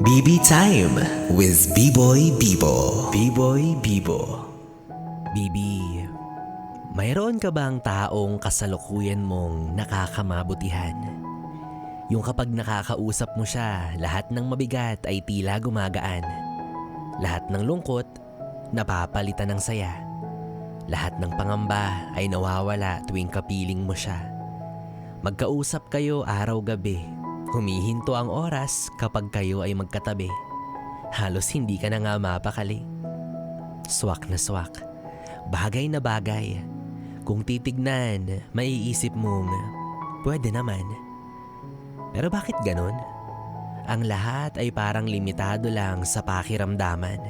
BB Time with B-Boy Bibo. B-Boy Bibo. Bibi, mayroon ka bang taong kasalukuyan mong nakakamabutihan? Yung kapag nakakausap mo siya, lahat ng mabigat ay tila gumagaan. Lahat ng lungkot, napapalitan ng saya. Lahat ng pangamba ay nawawala tuwing kapiling mo siya. Magkausap kayo araw-gabi. Humihinto ang oras kapag kayo ay magkatabi. Halos hindi ka na nga mapakali. Swak na swak. Bagay na bagay. Kung titignan, maiisip mong, pwede naman. Pero bakit ganon? Ang lahat ay parang limitado lang sa pakiramdaman.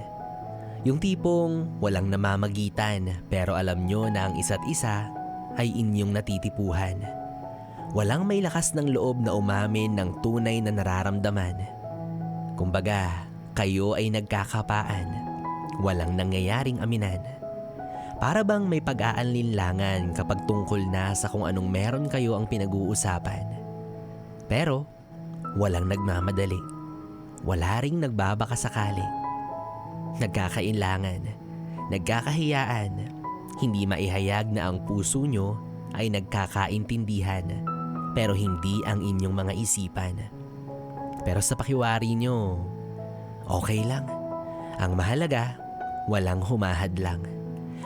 Yung tipong walang namamagitan pero alam nyo na ang isa't isa ay inyong natitipuhan. Walang may lakas ng loob na umamin ng tunay na nararamdaman. Kumbaga, kayo ay nagkakapaan. Walang nangyayaring aminan. Para bang may pag-aanlinlangan kapag tungkol na sa kung anong meron kayo ang pinag-uusapan. Pero, walang nagmamadali. Wala ring nagbabakasakali. Nagkakainlangan. Nagkakahiyaan. Hindi maihayag na ang puso nyo ay nagkakaintindihan. Pero hindi ang inyong mga isipan. Pero sa pakiwari nyo, okay lang. Ang mahalaga, walang humahadlang.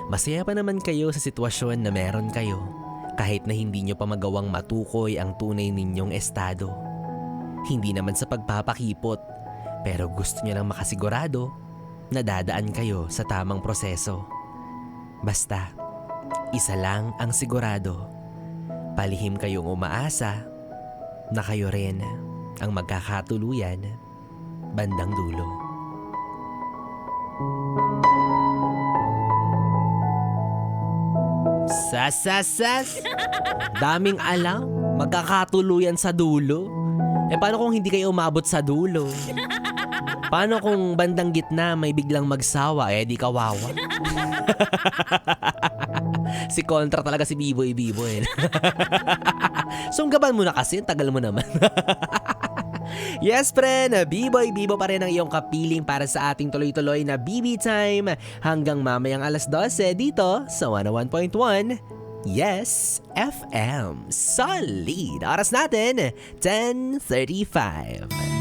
Masaya pa naman kayo sa sitwasyon na meron kayo kahit na hindi nyo pa magawang matukoy ang tunay ninyong estado. Hindi naman sa pagpapakipot, pero gusto nyo lang makasigurado na dadaan kayo sa tamang proseso. Basta, isa lang ang sigurado. Palihim kayong umaasa na kayo rin ang magkakatuluyan bandang dulo. Sas! Daming alam, magkakatuluyan sa dulo. Paano kung hindi kayo umabot sa dulo? Paano kung bandang gitna may biglang magsawa, di kawawa? Si kontra talaga si Biboy Bibo Sunggaban mo na kasi, tagal mo naman. Yes, friend, B-Boy Bibo pa rin ang iyong kapiling para sa ating tuloy-tuloy na BB Time hanggang mamayang alas 12 dito sa 101.1 Yes FM. Solid! Oras natin, 10:35.